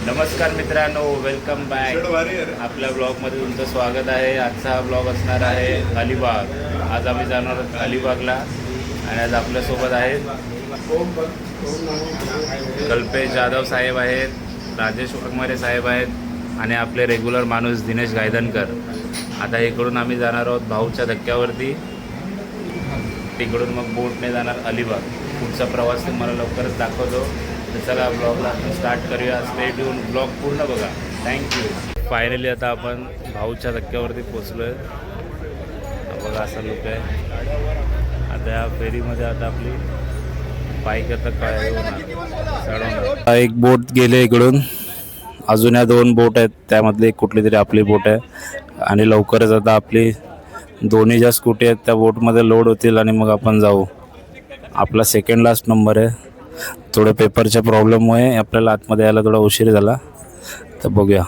नमस्कार मित्रांनो, welcome back. आपल्या ब्लॉगमध्ये तुमचं स्वागत आहे. आजचा हा ब्लॉग असणार आहे अलिबाग. आज आम्ही जाणार आहोत अलिबागला आणि आज आपल्यासोबत आहेत कल्पेश जाधव साहेब आहेत, राजेश वाघमारे साहेब आहेत आणि आपले रेग्युलर माणूस दिनेश गायधनकर. आता इकडून आम्ही जाणार आहोत भाऊच्या धक्क्यावरती, तिकडून मग बोटने जाणार अलिबाग. पुढचा प्रवास तुम्हाला लवकरच दाखवतो. तर चला ब्लॉगला आपण स्टार्ट करूया. स्टे ट्यून, ब्लॉग पूर्ण बघा. थँक्यू. फायनली आता आपण भाऊच्या धक्क्यावरती पोचलो आहे. बघा असा लुक आहे. आता या फेरीमध्ये आता आपली बाईक आता काय होणार. एक बोट गेले इकडून, अजून या 2 बोट आहेत, त्यामधली एक कुठली तरी आपली बोट आहे. आणि लवकरच आता आपली दोन्ही ज्या स्कूटी आहेत त्या बोटमध्ये लोड होतील आणि मग आपण जाऊ. आपला सेकंड लास्ट नंबर आहे. थोडं पेपरच्या प्रॉब्लेममुळे आपल्याला आतमध्ये यायला थोडा उशीर झाला, तर बघूया.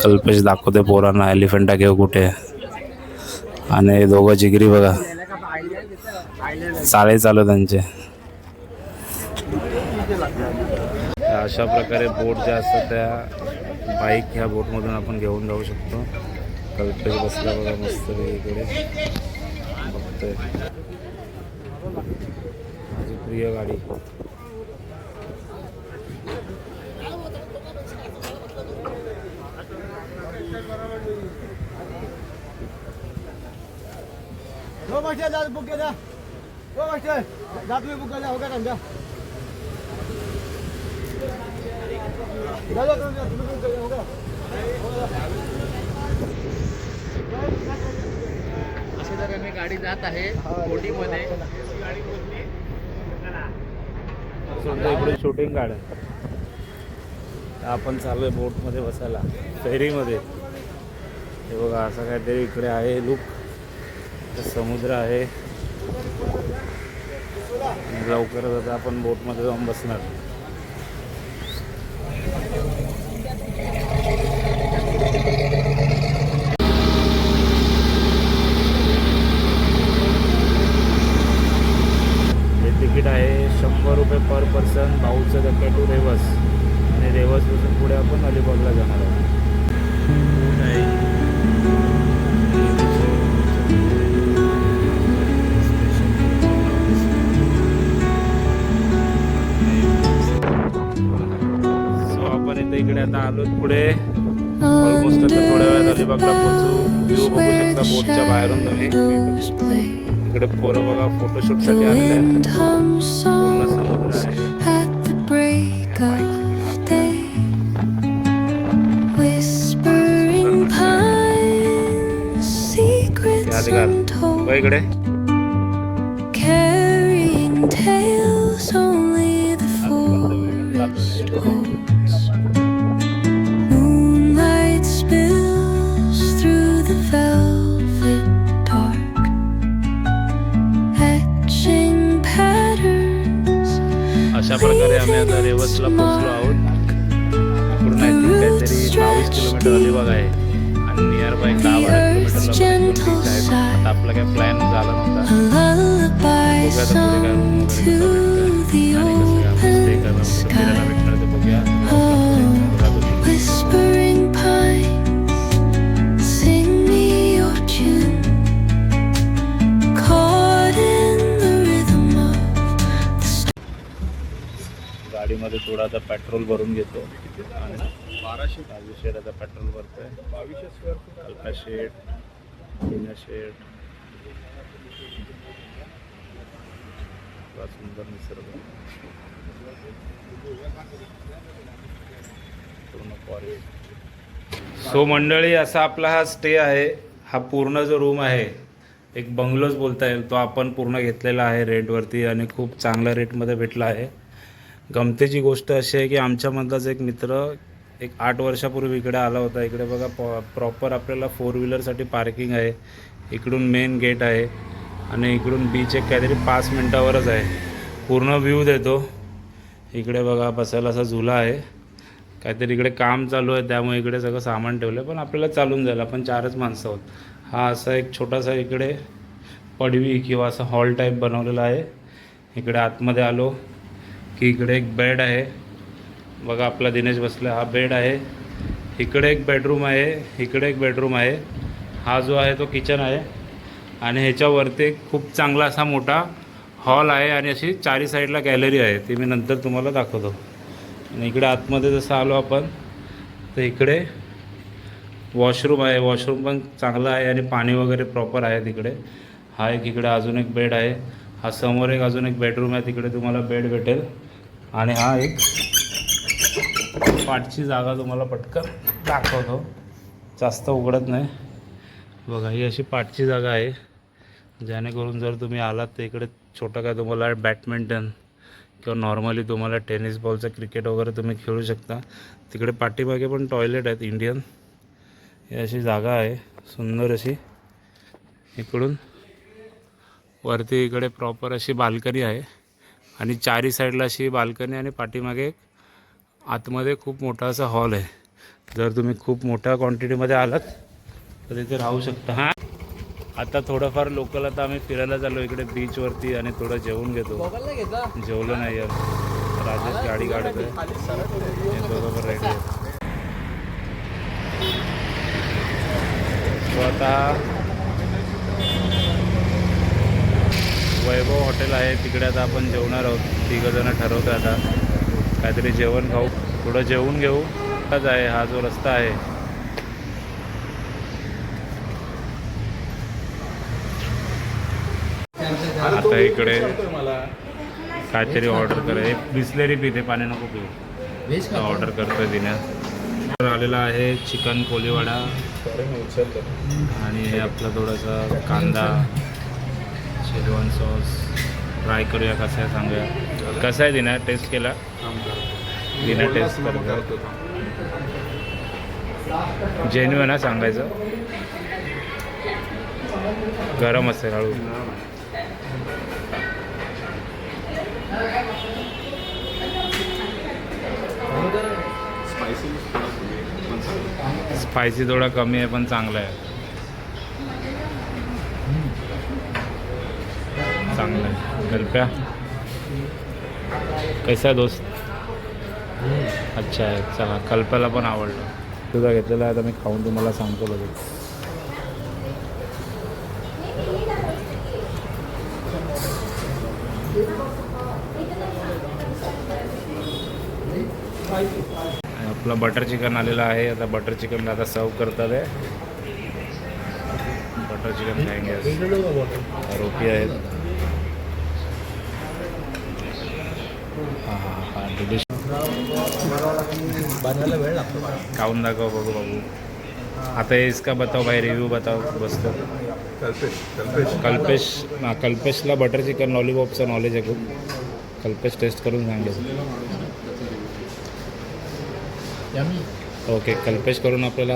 कल्पेश दाखवते पोरांना एलिफंटा केव कुठे, आणि दोघं जिगरी बघा चाळे चालू त्यांचे. अशा प्रकारे बोट ज्या असतात त्या बाईक ह्या बोटमधून आपण घेऊन जाऊ शकतो. कल्पेश बसला बघा मस्त इकडे बघतोय. माझी प्रिय गाडी. अशा तऱ्हेने गाडी जात आहे बोटीमध्ये. इकडे शूटिंग काढ. आपण चालू आहे बोटमध्ये बसायला, फेरीमध्ये. हे बघा असं काहीतरी इकडे आहे लुक. समुद्र आहे. लवकरच आता आपण बोटमध्ये जाऊन बसणार. हे तिकीट आहे 100 रुपये पर पर्सन. भाऊचं धक्का टू रेवस, आणि रेवसपासून पुढे आपण अलिबागला जाणार आहोत. इकडे आता आलो पुढे. ऑलमोस्ट आता थोड्या वेळात अलिबागला पोहोचू. व्ह्यू बघू शकता बोटच्या बाहेरून तुम्ही. इकडे पोरं बघा फोटोशूटसाठी आलेले आहेत. पूर्ण समुद्र आहे. इकडे अशा प्रकारे आम्ही आता रेवसला पोहोचलो आहोत. इकडून काहीतरी 22 किलोमीटर अलिबाग आहे आणि नियर बाय 10-12 किलोमीटरला आता आपला काय प्लॅन झाला नव्हता. गाडीमध्ये थोडा आता पेट्रोल भरून घेतो. 1200 शेड आता पेट्रोल भरतोय. 2200 स्क्वेअर फूट. हलका शेड, जुन्या शेड, सुंदर निसर्ग, पूर्ण फॉरेस्ट. सो मंडळी, असा आपला हा स्टे आहे. हा पूर्ण जो रूम आहे, एक बंगलोज बोलता येईल, तो आपण पूर्ण घेतलेला आहे रेंटवरती आणि खूप चांगल्या रेटमध्ये भेटला आहे. गमतीची गोष्ट अशी आहे की आमच्यामधलाच एक मित्र एक 8 वर्षापूर्वी इकडे आला होता. इकडे बघा प्रॉपर आपल्याला 4 व्हीलरसाठी पार्किंग आहे. इकडून मेन गेट आहे आणि इकडून बीच एक काहीतरी 5 मिनटावरच आहे. पूर्ण व्ह्यू देतो. इकडे बघा बसायला असा झुला आहे. काहीतरी इकडे काम चालू आहे त्यामुळे इकडे सगळं सामान ठेवलं आहे, पण आपल्याला चालून जाईल. आपण 4च माणसं आहोत. हा असा एक छोटासा इकडे पडवी किंवा असा हॉल टाईप बनवलेला आहे. इकडे आतमध्ये आलो की इकडे एक बेड आहे बघा, आपला दिनेश बसला, हा बेड आहे. इकडे एक बेडरूम आहे, इकडे एक बेडरूम आहे. हा जो आहे तो किचन आहे आणि ह्याच्यावरती एक खूप चांगला असा मोठा हॉल आहे आणि अशी चारी साईडला गॅलरी आहे, ती मी नंतर तुम्हाला दाखवतो. आणि इकडे आतमध्ये जसं आलो आपण तर इकडे वॉशरूम आहे, वॉशरूम पण चांगला आहे आणि पाणी वगैरे प्रॉपर आहे तिकडे. हा एक इकडे अजून एक बेड आहे, हा समोर एक अजून एक बेडरूम आहे, तिकडे तुम्हाला बेड भेटेल. आणि हा एक पाठची जागा तुम्हाला पटकन दाखवतो, जास्त उघडत नाही बघा. ही अशी पाठची जागा आहे, जेणेकरून जर तुम्ही आलात तर इकडे छोटं काय तुम्हाला बॅडमिंटन किंवा नॉर्मली तुम्हाला टेनिस बॉलचं क्रिकेट वगैरे तुम्ही खेळू शकता. तिकडे पाठीमागे पण टॉयलेट आहेत इंडियन. ही अशी जागा आहे सुंदर अशी. इकडून वरती इकडे प्रॉपर अशी बाल्कनी आहे आणि चारी साईडला अशी बाल्कनी आणि पाठीमागे एक आतमध्ये खूप मोठा असा हॉल आहे. जर तुम्ही खूप मोठ्या क्वांटिटीमध्ये आलात तर तिथे राहू शकता. हां, आता थोडंफार लोकल आता आम्ही फिरायला चाललो इकडे बीचवरती आणि थोडं जेवून घेतो. जेवलं नाही यार, राजेश गाडी काढतोय, बरोबर रेडी आहे. तो आता वैभव हॉटेल आहे तिकडे आता आपण जेवणार आहोत. 3 जण ठरवतो आता काहीतरी जेवण खाऊ, थोडं जेवून घेऊ. आताच आहे हा जो रस्ता आहे, आता इकडे काहीतरी ऑर्डर करा. एक बिस्लेरी पिते, पाणी नको पिऊ. ऑर्डर करतोय दिन्यात. आलेला आहे चिकन कोलीवाडा आणि हे आपला थोडासा कांदा शेजवान सॉस. ट्राय करूया कसं आहे, सांगूया कसं आहे. दिना टेस्ट केला, दिना टेस्ट करतो. जेन्युइन ना सांगायचं, गरम असेल हळू. स्पायसी थोडा कमी आहे पण चांगला आहे, चांगला आहे. कल्प्या कैसा आहे दोस्त? अच्छा आहे, चला. कल्प्याला पण आवडलं. तुझा घेतलेला आहे, आता मी खाऊन तुम्हाला सांगतो लगेच. आपला बटर चिकन आलेला आहे. आता बटर चिकन आता सर्व करतात आहे. बटर चिकन खाएंगे. रोटी आहेत. हां हां हां, डिलिश. बनवायला वेळ लागतो. खाऊन दाखव बघू बाबू. आता हे इसका बताओ भाई, रिव्ह्यू बताओ. बसतो कल्पेश. हां, कल्पेशला बटर चिकन लॉलीपॉपचं नॉलेज आहे खूप. कल्पेश टेस्ट करून सांगेल. ओके, कल्पेश करून आपल्याला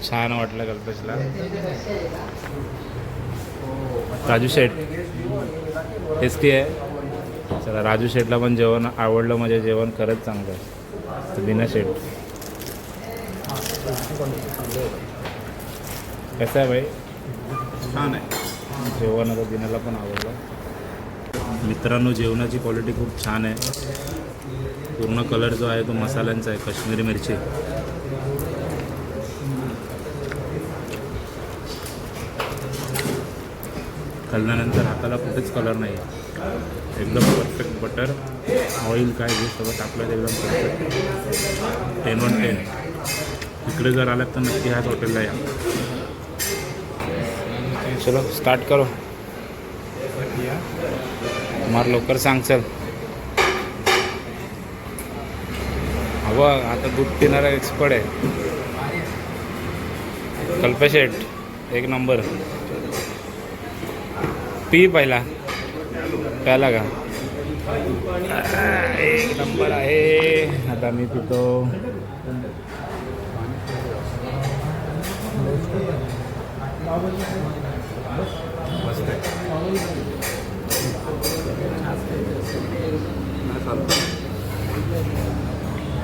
छान वाटलं कल्पेशला. राजू शेठ टेस्टी आहे. चला, राजू शेठला पण जेवण आवडलं, म्हणजे जेवण खरंच चांगलं आहे. तर दिना शेठ कसं आहे भाई? छान आहे जेवण. आता दिनाला पण आवडलं. मित्रांनो, जेवणाची क्वालिटी खूप छान आहे. पूर्ण कलर जो आहे तो मसाल्यांचा आहे, काश्मीरी मिरची. खाल्ल्यानंतर हाताला कुठेच कलर नाही, एकदम परफेक्ट. बटर ऑइल काय जे सगळं टाकलं ते एकदम परफेक्ट. 10/10. इकडे जर आलात तर नक्की ह्याच हॉटेलला या. चलो स्टार्ट करो. मार लवकर सांग. चल हवं आता. दूध पिणारा एक्सपर्ट आहे कल्पेश शेठ, एक नंबर. पी पहिला, प्याला का? एक नंबर आहे. आता मी पितो. मस्त आहे.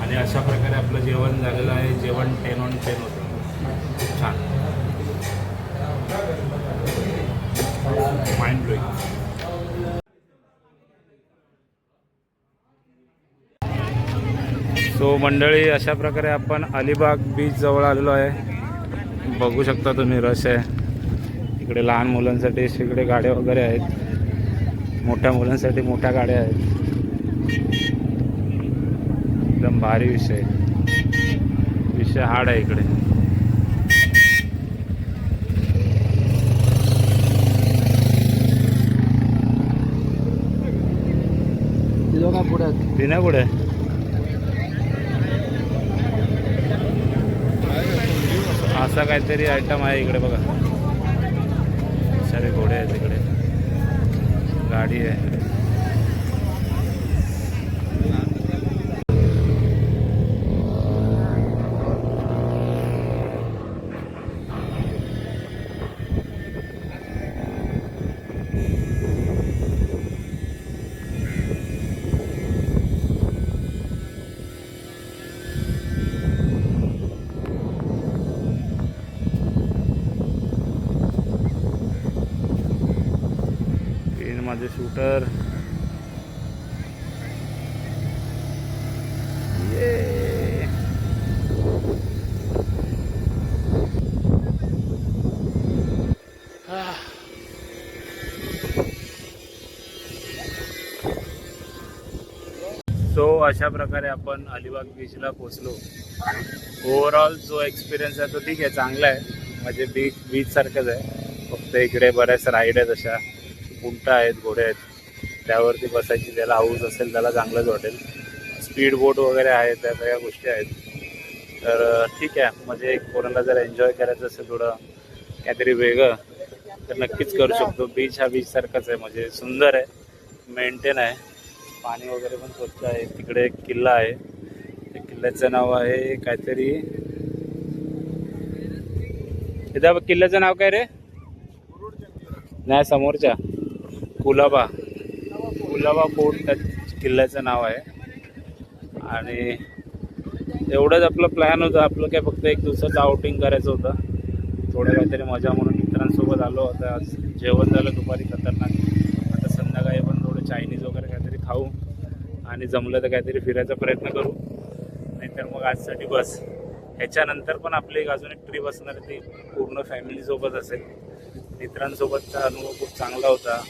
आणि अशा प्रकारे आपलं जेवण झालेलं आहे. जेवण 10/10 होतं. खूप छान, माइंड ब्लोईंग. सो मंडळी, अशा प्रकारे आपण अलिबाग बीच जवळ आलेलो आहे. बघू शकता तुम्ही, रश आहे इकडे. लहान मुलांसाठी इकडे गाड्या वगैरे आहेत, मोठ्या मुलांसाठी मोठ्या गाड्या आहेत. एकदम भारी विषय हार्ड आहे इकडे. तिने पुढे असा काहीतरी आयटम आहे इकडे बघा. सारे घोडे आहेत इकडे, गाडी आहे. माझे शूटर सो अशा प्रकारे आपण अलिबाग बीचला पोचलो. ओव्हरऑल जो एक्सपिरियन्स आहे तो ठीक आहे, चांगला आहे. म्हणजे बीच सारखंच आहे, फक्त इकडे बऱ्याच राईड आहेत, अशा उंटा आहेत, घोडे आहेत, त्यावरती बसायची. ज्याला हाऊस असेल त्याला चांगलंच वाटेल. स्पीड बोट वगैरे आहेत, त्या सगळ्या गोष्टी आहेत. तर ठीक आहे, म्हणजे कोणाला जर एन्जॉय करायचं असेल थोडं काहीतरी वेगळं, तर नक्कीच करू शकतो. बीच हा बीच सारखाच आहे, म्हणजे सुंदर आहे, मेंटेन आहे, पाणी वगैरे पण स्वच्छ आहे. तिकडे एक किल्ला आहे, त्या किल्ल्याचं नाव आहे काहीतरी, इथं किल्ल्याचं नाव काय रे? नाही, समोरच्या कुलाबा फोर्ट त्या किल्ल्याचं नाव आहे. आणि एवढंच आपलं प्लॅन होतं. आपलं काय फक्त एक दिवसाचं आउटिंग करायचं होतं, थोडं काहीतरी मजा म्हणून मित्रांसोबत आलो. आता आज जेवण झालं दुपारी खतरनाक. आता संध्याकाळी पण थोडं चायनीज वगैरे काहीतरी खाऊ आणि जमलं तर काहीतरी फिरायचा प्रयत्न करू, नाहीतर मग आजसाठी बस. ह्याच्यानंतर पण आपली एक अजून एक ट्रिप असणार, ती पूर्ण फॅमिलीसोबत असेल. मित्रांसोबतचा अनुभव खूप चांगला होता.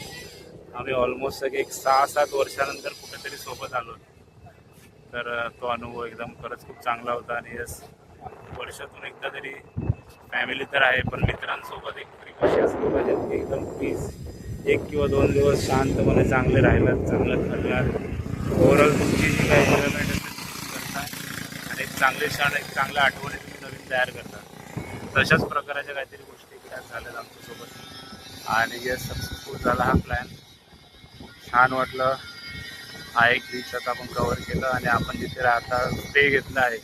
आम्ही ऑलमोस्ट सगळे एक 6-7 वर्षानंतर कुठेतरी सोबत आलो, तर तो अनुभव एकदम खरंच खूप चांगला होता. आणि यस, वर्षातून एकदा तरी फॅमिली तर आहे, पण मित्रांसोबत एक ट्रिप अशी असली पाहिजे की एकदम प्लीज 1 किंवा 2 दिवस शांतपणे चांगले राहिलात, चांगलं खाल्लात, ओव्हरऑल तुमची जी काही एन्जॉयमेंट असेल ती करता आणि एक चांगले क्षण, एक चांगल्या आठवणी तुम्ही नवीन तयार करता. तशाच प्रकारच्या काहीतरी गोष्टी इकडे झाल्यात आमच्यासोबत. आणि यस, सक्सेसफुल झाला हा प्लॅन. छान वाटलं. हा एक बीच आता आपण कव्हर केलं. आणि आपण जिथे राहता स्टे घेतला आहे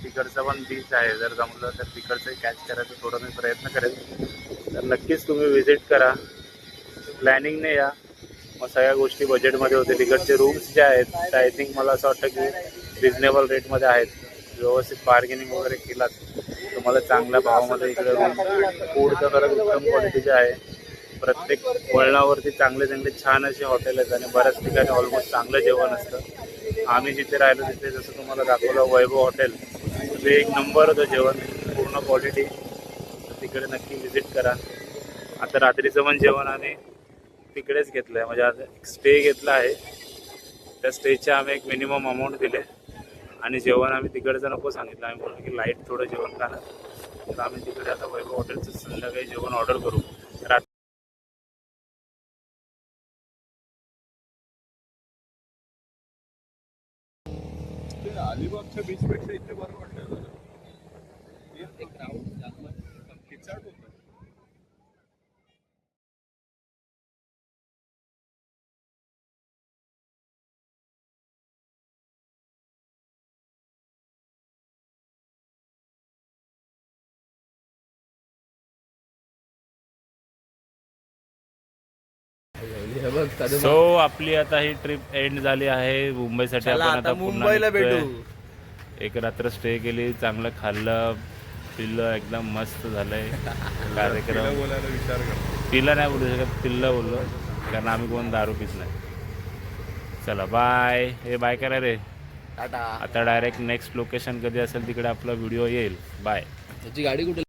तिकडचं पण बीच आहे, जर जमलं तर तिकडचंही कॅच करायचं थोडं मी प्रयत्न करेल. तर नक्कीच तुम्ही व्हिजिट करा, प्लॅनिंगने या. मग सगळ्या गोष्टी बजेटमध्ये होते. तिकडचे रूम्स जे आहेत ते आय थिंक मला असं वाटतं की रिजनेबल रेटमध्ये आहेत. व्यवस्थित बार्गेनिंग वगैरे केलात तुम्हाला चांगल्या भावामध्ये इकडे रूम. फूड तर खरंच उत्तम क्वालिटीचे आहे. प्रत्येक वळणावरती चांगले चांगले छान असे हॉटेल आहेत आणि बऱ्याच ठिकाणी ऑलमोस्ट चांगलं जेवण असतं. आम्ही जिथे राहिलो तिथे जसं तुम्हाला दाखवलं वैभव हॉटेल, ते एक नंबर होतं जेवण, पूर्ण क्वालिटी. तिकडे नक्की व्हिजिट करा. आता रात्रीचं पण जेवण आम्ही तिकडेच घेतलं आहे, म्हणजे आता स्टे घेतला आहे. त्या स्टेचे आम्ही एक मिनिमम अमाऊंट दिले आणि जेवण आम्ही तिकडचं नको सांगितलं. आम्ही बोललो की लाईट थोडं जेवण खाणार, तर आम्ही तिकडे आता वैभव हॉटेलचं संध्याकाळी जेवण ऑर्डर करू. अलिबागच्या बीचपेक्षा इथे बरं वाटलं. सो आपली आता ही ट्रिप एंड झाली आहे. मुंबईसाठी आपण आता मुंबईला भेटू. एक रात्र स्टे केली, चांगलं खाल्लं पिल्लं, एकदम मस्त झालंय कार्यक्रम. बोलायला विचार करतो. पिलं नाही बोलू शकत, पिल्लं बोललो, कारण आम्ही कोण दारू पित नाही. चला बाय. हे बाय करा रे. टाटा. आता डायरेक्ट नेक्स्ट लोकेशन कधी असेल तिकडे आपला व्हिडिओ येईल. बाय. त्याची गाडी कुठे